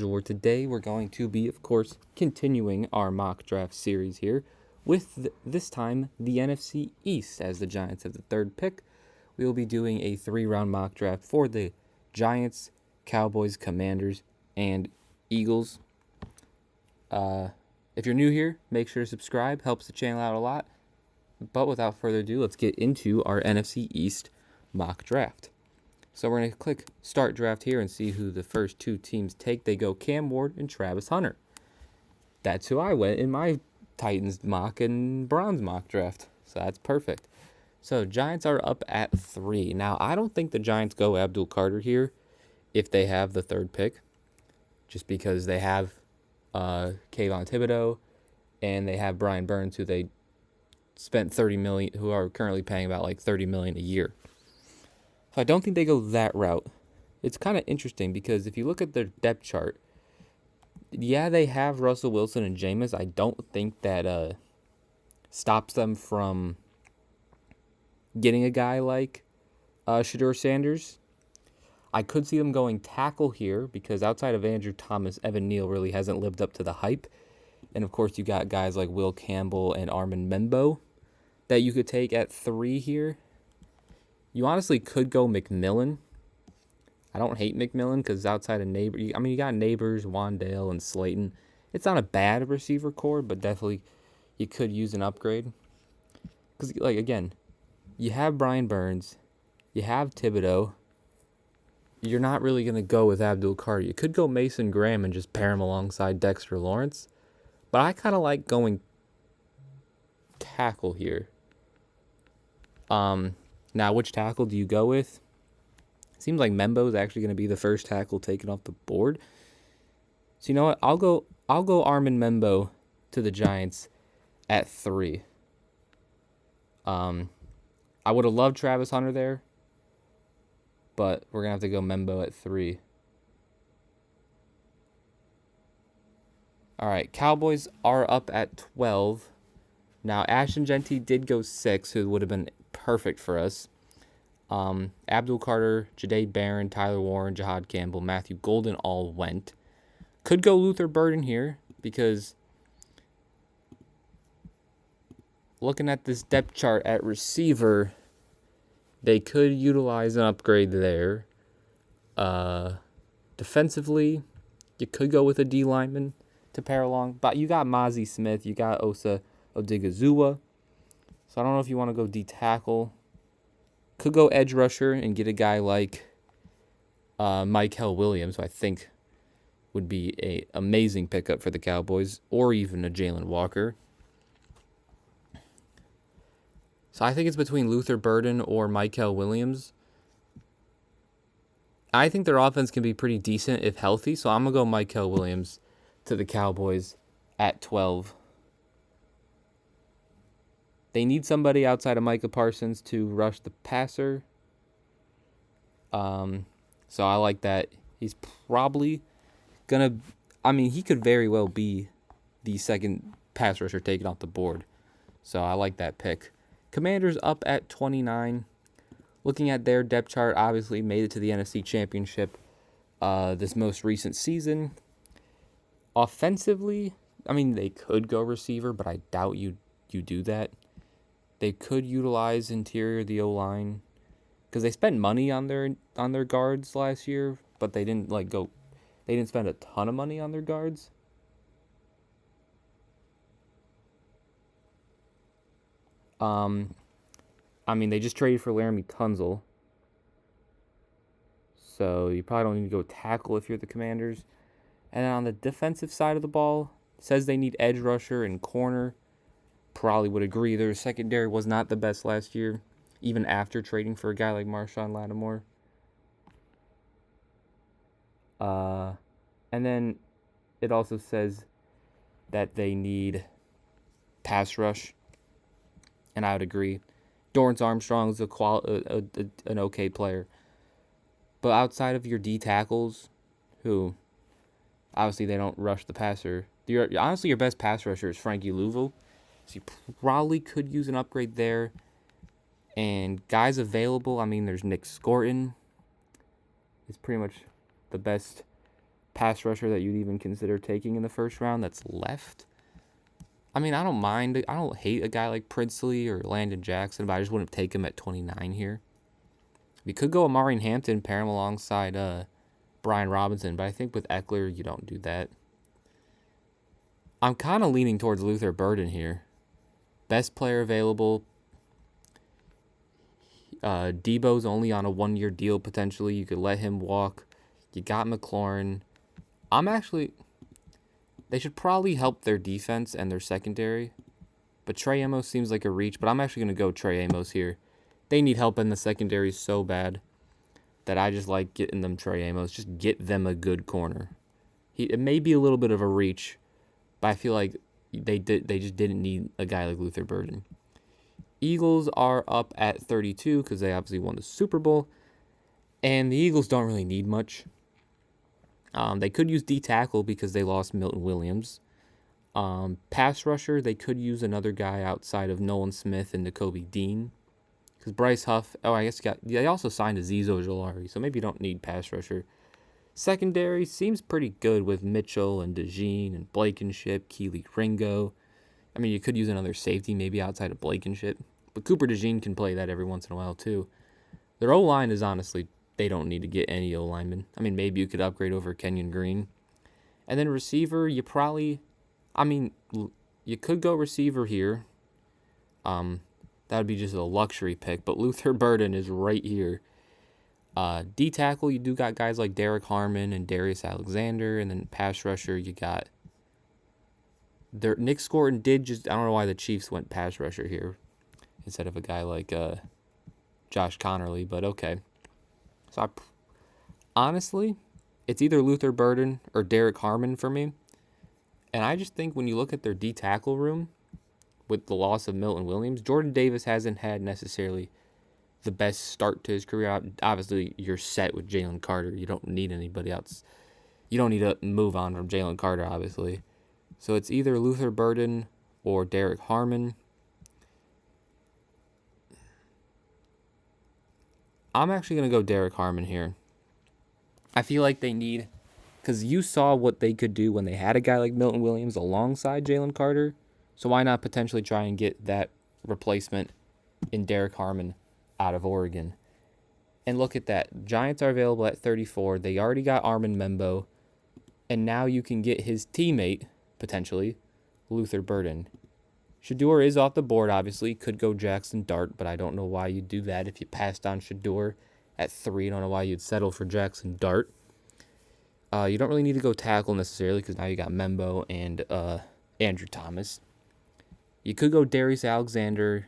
Today we're going to be, of course, continuing our mock draft series here with this time the NFC East as the Giants have the third pick. We will be doing a 3-round mock draft for the Giants, Cowboys, Commanders, and Eagles. If you're new here, make sure to subscribe. Helps the channel out a lot. But without further ado, let's get into our NFC East mock draft. So we're going to click Start Draft here and see who the first two teams take. They go Cam Ward and Travis Hunter. That's who I went in my Titans mock and Browns mock draft. So that's perfect. So Giants are up at 3. Now, I don't think the Giants go Abdul Carter here if they have the third pick, just because they have Kayvon Thibodeaux and they have Brian Burns, who they spent $30 million, who are currently paying about like $30 million a year. So I don't think they go that route. It's kind of interesting because if you look at their depth chart, yeah, they have Russell Wilson and Jameis. I don't think that stops them from getting a guy like Shedeur Sanders. I could see them going tackle here because outside of Andrew Thomas, Evan Neal really hasn't lived up to the hype. And of course, you got guys like Will Campbell and Armin Membo that you could take at 3 here. You honestly could go McMillan. I don't hate McMillan because outside of Neighbors, you got Neighbors, Wandale, and Slayton. It's not a bad receiver core, but definitely you could use an upgrade. Because, again, you have Brian Burns, you have Thibodeaux. You're not really going to go with Abdul Carter. You could go Mason Graham and just pair him alongside Dexter Lawrence. But I kind of like going tackle here. Now, which tackle do you go with? Seems like Membo is actually going to be the first tackle taken off the board. So you know what? I'll go Armin Membo to the Giants at 3. I would have loved Travis Hunter there, but we're going to have to go Membo at 3. All right, Cowboys are up at 12. Now, Ashton Jeanty did go 6, who would have been perfect for us. Abdul Carter, Jahdae Barron, Tyler Warren, Jahad Campbell, Matthew Golden all went. Could go Luther Burden here because looking at this depth chart at receiver, they could utilize an upgrade there. Defensively, you could go with a D lineman to pair along, but you got Mozzie Smith, you got Osa Odigizua. So I don't know if you want to go D tackle. Could go edge rusher and get a guy like Mykel Williams, who I think would be an amazing pickup for the Cowboys, or even a Jalen Walker. So I think it's between Luther Burden or Mykel Williams. I think their offense can be pretty decent if healthy, so I'm going to go Mykel Williams to the Cowboys at 12. They need somebody outside of Micah Parsons to rush the passer. So I like that. He's probably going to... he could very well be the second pass rusher taken off the board. So I like that pick. Commanders up at 29. Looking at their depth chart, obviously made it to the NFC Championship this most recent season. Offensively, they could go receiver, but I doubt you do that. They could utilize interior the O-line because they spent money on their guards last year, but they didn't They didn't spend a ton of money on their guards. They just traded for Laramie Tunzel. So you probably don't need to go tackle if you're the Commanders. And then on the defensive side of the ball, it says they need edge rusher and corner. Probably would agree. Their secondary was not the best last year, even after trading for a guy like Marshawn Lattimore. And then it also says that they need pass rush, and I would agree. Dorrance Armstrong is an okay player. But outside of your D tackles, who obviously they don't rush the passer, honestly your best pass rusher is Frankie Louisville. So you probably could use an upgrade there. And guys available, there's Nick Scorton. It's pretty much the best pass rusher that you'd even consider taking in the first round that's left. I mean, I don't mind. I don't hate a guy like Princely or Landon Jackson, but I just wouldn't take him at 29 here. We could go Amari Hampton, pair him alongside Brian Robinson, but I think with Eckler, you don't do that. I'm kind of leaning towards Luther Burden here. Best player available. Debo's only on a 1-year deal potentially. You could let him walk. You got McLaurin. They should probably help their defense and their secondary. But Trey Amos seems like a reach, but I'm actually going to go Trey Amos here. They need help in the secondary so bad that I just like getting them Trey Amos. Just get them a good corner. It may be a little bit of a reach, but I feel like they just didn't need a guy like Luther Burden. Eagles are up at 32 because they obviously won the Super Bowl. And the Eagles don't really need much. They could use D-tackle because they lost Milton Williams. Pass rusher, they could use another guy outside of Nolan Smith and Nakobe Dean. Because Bryce Huff, they also signed Azeez Ojulari, so maybe you don't need pass rusher. Secondary seems pretty good with Mitchell and DeJean and Blankenship, Keely Ringo. I mean, you could use another safety maybe outside of Blankenship. But Cooper DeJean can play that every once in a while too. Their O-line is honestly, they don't need to get any O-linemen. I mean, maybe you could upgrade over Kenyon Green. And then receiver, you could go receiver here. That would be just a luxury pick. But Luther Burden is right here. D-tackle, you do got guys like Derek Harmon and Darius Alexander. And then pass rusher, you got... Nick Scorton I don't know why the Chiefs went pass rusher here instead of a guy like Josh Connerly, but okay. So honestly, it's either Luther Burden or Derek Harmon for me. And I just think when you look at their D-tackle room, with the loss of Milton Williams, Jordan Davis hasn't had necessarily the best start to his career. Obviously, you're set with Jalen Carter. You don't need anybody else. You don't need to move on from Jalen Carter, obviously. So it's either Luther Burden or Derek Harmon. I'm actually going to go Derek Harmon here. I feel like they need... Because you saw what they could do when they had a guy like Milton Williams alongside Jalen Carter. So why not potentially try and get that replacement in Derek Harmon out of Oregon? And look at that. Giants are available at 34. They already got Armin Membo. And now you can get his teammate, potentially, Luther Burden. Shedeur is off the board, obviously. Could go Jackson Dart, but I don't know why you'd do that if you passed on Shedeur at 3. I don't know why you'd settle for Jackson Dart. You don't really need to go tackle necessarily because now you got Membo and Andrew Thomas. You could go Darius Alexander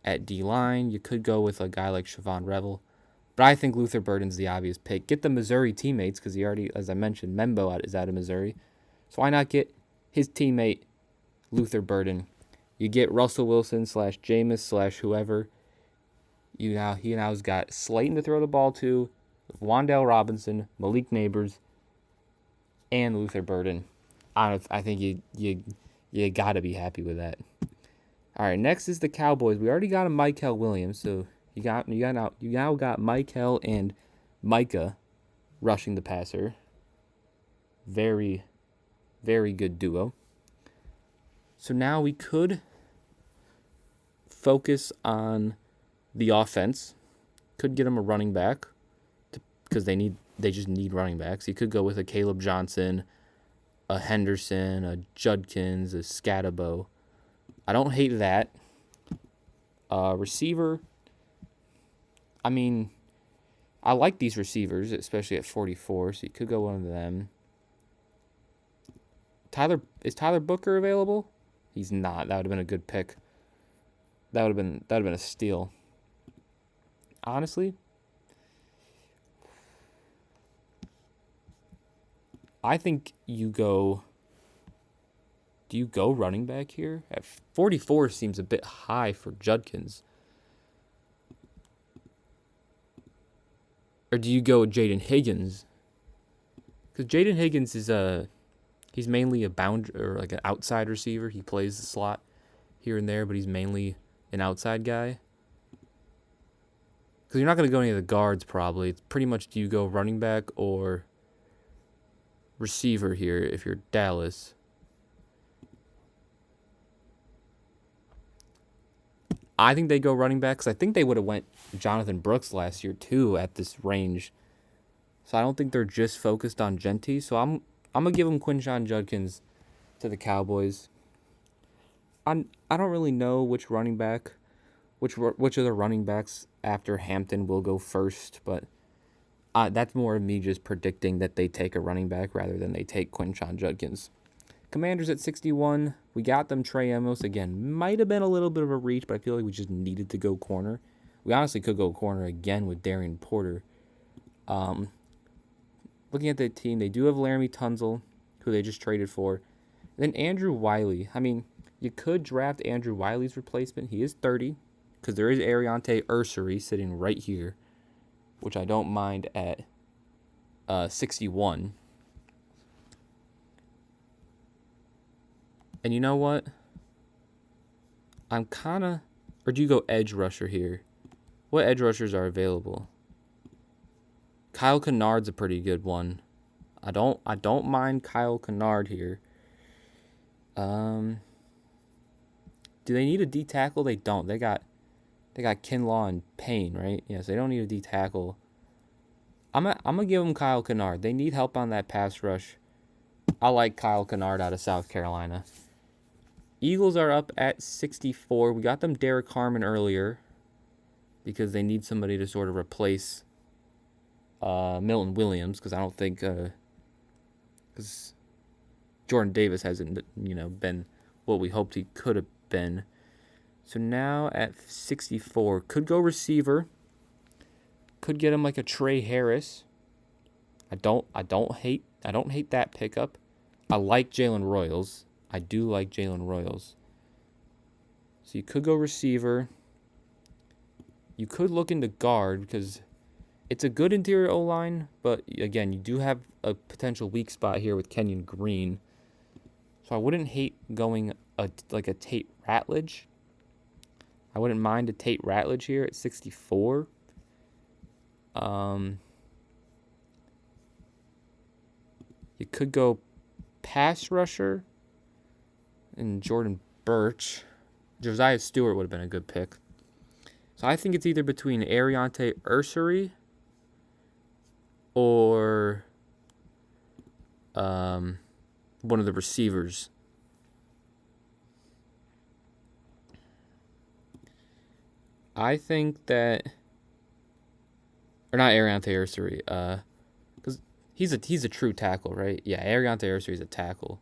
at D-line. You could go with a guy like Siobhan Revel. But I think Luther Burden's the obvious pick. Get the Missouri teammates because he already, as I mentioned, Membo is out of Missouri. So why not get his teammate, Luther Burden? You get Russell Wilson / Jameis / whoever. He now's got Slayton to throw the ball to, Wan'Dale Robinson, Malik Neighbors, and Luther Burden. I think you gotta be happy with that. All right, next is the Cowboys. We already got a Mykel Williams, so you now got Mykel and Micah rushing the passer. Very, very good duo. So now we could focus on the offense. Could get them a running back because they just need running backs. You could go with a Caleb Johnson, a Henderson, a Judkins, a Scatabo. I don't hate that. Receiver, I mean, I like these receivers, especially at 44, so you could go one of them. Is Tyler Booker available? He's not. That would have been a good pick. That would have been a steal. Honestly, I think you go... Do you go running back here? At 44 seems a bit high for Judkins. Or do you go Jaden Higgins? Because Jaden Higgins is he's mainly a like an outside receiver. He plays the slot here and there, but he's mainly an outside guy. Because you're not going to go any of the guards probably. It's pretty much do you go running back or receiver here if you're Dallas. I think they go running back because I think they would have went Jonathan Brooks last year too at this range. So I don't think they're just focused on Genty. So I'm gonna give them Quinshon Judkins to the Cowboys. I don't really know which of the running backs after Hampton will go first, but that's more of me just predicting that they take a running back rather than they take Quinshon Judkins. Commanders at 61. We got them Trey Amos again. Might have been a little bit of a reach, but I feel like we just needed to go corner. We honestly could go corner again with Darian Porter. Looking at the team, they do have Laramie Tunzel, who they just traded for. And then Andrew Wiley. I mean, you could draft Andrew Wiley's replacement. He is 30, because there is Ariante Ursery sitting right here, which I don't mind at 61. And you know what? Or do you go edge rusher here? What edge rushers are available? Kyle Kennard's a pretty good one. I don't mind Kyle Kennard here. Do they need a D tackle? They don't. They got Kinlaw and Payne, right? Yes, they don't need a D tackle. I'm gonna give them Kyle Kennard. They need help on that pass rush. I like Kyle Kennard out of South Carolina. Eagles are up at 64. We got them Derek Harmon earlier because they need somebody to sort of replace Milton Williams, because I don't think because Jordan Davis hasn't been what we hoped he could have been. So now at 64, could go receiver. Could get him like a Trey Harris. I don't hate that pickup. I like Jalen Royals. I do like Jalen Royals. So you could go receiver. You could look into guard because it's a good interior O-line, but again, you do have a potential weak spot here with Kenyon Green. So I wouldn't hate going like a Tate Ratledge. I wouldn't mind a Tate Ratledge here at 64. You could go pass rusher and Jordan Birch. Josiah Stewart would have been a good pick. So I think it's either between Ariante Ursery or one of the receivers. I think that, or not Ariante Ursery, because he's a true tackle, right? Yeah, Ariante Ursery is a tackle.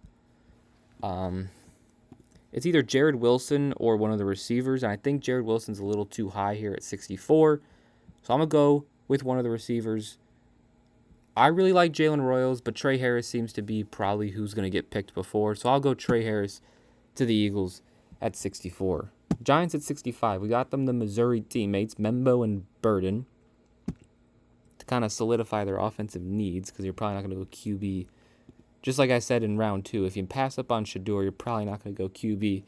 It's either Jared Wilson or one of the receivers, and I think Jared Wilson's a little too high here at 64. So I'm going to go with one of the receivers. I really like Jalen Royals, but Trey Harris seems to be probably who's going to get picked before. So I'll go Trey Harris to the Eagles at 64. Giants at 65. We got them the Missouri teammates, Membo and Burden, to kind of solidify their offensive needs, because you're probably not going to go QB. Just like I said in round 2, if you pass up on Shedeur, you're probably not going to go QB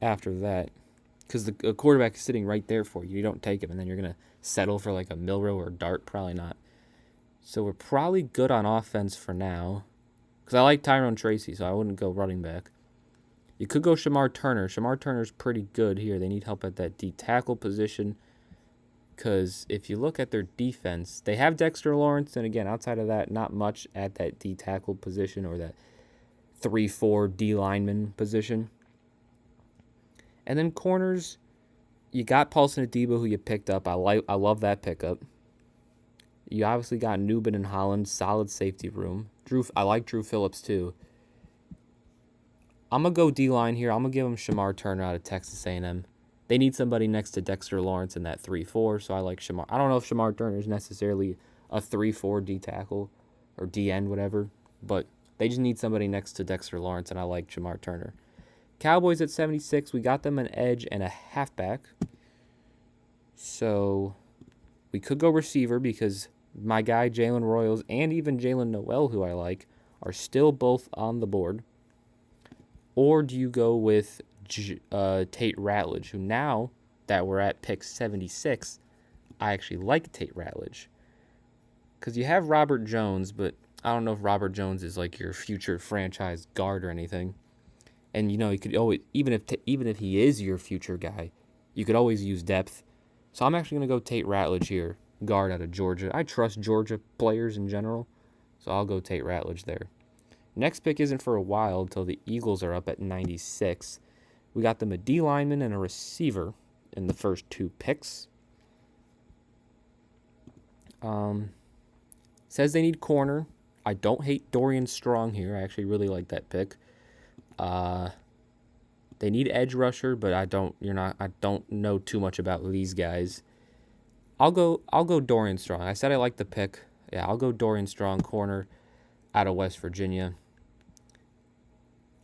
after that, because the quarterback is sitting right there for you. You don't take him, and then you're going to settle for like a Milroe or a Dart. Probably not. So we're probably good on offense for now, because I like Tyrone Tracy, so I wouldn't go running back. You could go Shamar Turner. Shamar Turner's pretty good here. They need help at that D tackle position, because if you look at their defense, they have Dexter Lawrence, and again, outside of that, not much at that D tackle position or that 3-4 D lineman position. And then corners, you got Paulson Adebo, who you picked up. I love that pickup. You obviously got Newbin and Holland, solid safety room. I like Drew Phillips too. I'm going to go D-line here. I'm going to give him Shamar Turner out of Texas A&M. They need somebody next to Dexter Lawrence in that 3-4, so I like Shamar. I don't know if Shamar Turner is necessarily a 3-4 D tackle or D end, whatever, but they just need somebody next to Dexter Lawrence, and I like Shamar Turner. Cowboys at 76. We got them an edge and a halfback. So we could go receiver because my guy Jalen Royals and even Jalen Noel, who I like, are still both on the board. Or do you go with Tate Ratledge, who now that we're at pick 76, I actually like Tate Ratledge. Because you have Robert Jones, but I don't know if Robert Jones is like your future franchise guard or anything. And you know, you could always, even if he is your future guy, you could always use depth. So I'm actually gonna go Tate Ratledge here, guard out of Georgia. I trust Georgia players in general, so I'll go Tate Ratledge there. Next pick isn't for a while until the Eagles are up at 96. We got them a D lineman and a receiver in the first 2 picks. Says they need corner. I don't hate Dorian Strong here. I actually really like that pick. They need edge rusher, but I don't know too much about these guys. I'll go Dorian Strong. I said I like the pick. Yeah, I'll go Dorian Strong, corner out of West Virginia.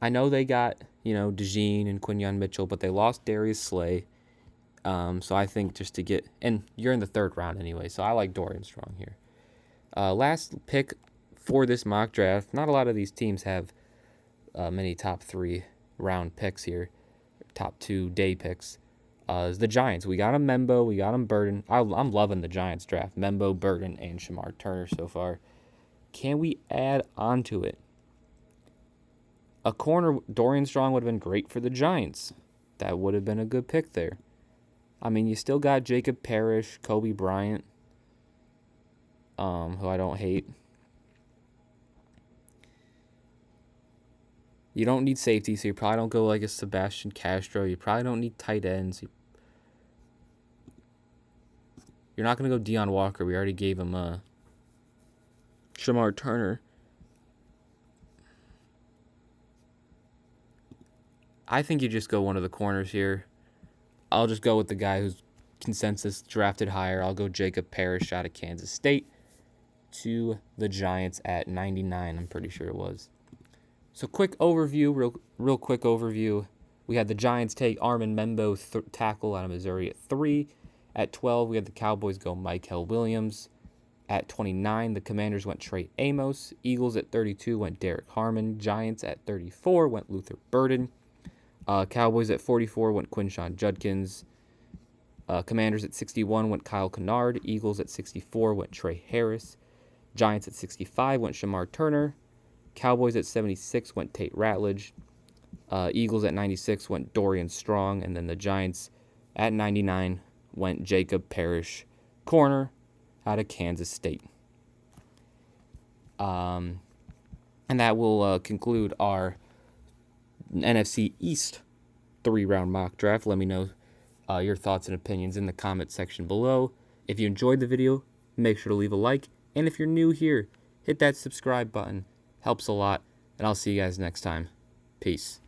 I know they got, DeJean and Quinyon Mitchell, but they lost Darius Slay. So I think just to get, and you're in the 3rd round anyway, so I like Dorian Strong here. Last pick for this mock draft. Not a lot of these teams have many top 3 round picks here, top 2 day picks. Is the Giants. We got him Membo, we got him Burden. I'm loving the Giants draft. Membo, Burden, and Shamar Turner so far. Can we add on to it? A corner, Dorian Strong would have been great for the Giants. That would have been a good pick there. I mean, you still got Jacob Parrish, Kobe Bryant, who I don't hate. You don't need safety, so you probably don't go like a Sebastian Castro. You probably don't need tight ends. You're not going to go Deion Walker. We already gave him Shamar Turner. I think you just go one of the corners here. I'll just go with the guy who's consensus drafted higher. I'll go Jacob Parrish out of Kansas State to the Giants at 99, I'm pretty sure it was. So quick overview, real quick overview. We had the Giants take Armin Membo, tackle out of Missouri at 3. At 12, we had the Cowboys go Michael Williams. At 29, the Commanders went Trey Amos. Eagles at 32 went Derek Harmon. Giants at 34 went Luther Burden. Cowboys at 44 went Quinshon Judkins. Commanders at 61 went Kyle Kennard. Eagles at 64 went Trey Harris. Giants at 65 went Shamar Turner. Cowboys at 76 went Tate Ratledge. Eagles at 96 went Dorian Strong. And then the Giants at 99 went Jacob Parrish, corner out of Kansas State. And that will conclude our NFC East 3-round mock draft. Let me know your thoughts and opinions in the comment section below. If you enjoyed the video, make sure to leave a like. And if you're new here, hit that subscribe button. Helps a lot. And I'll see you guys next time. Peace.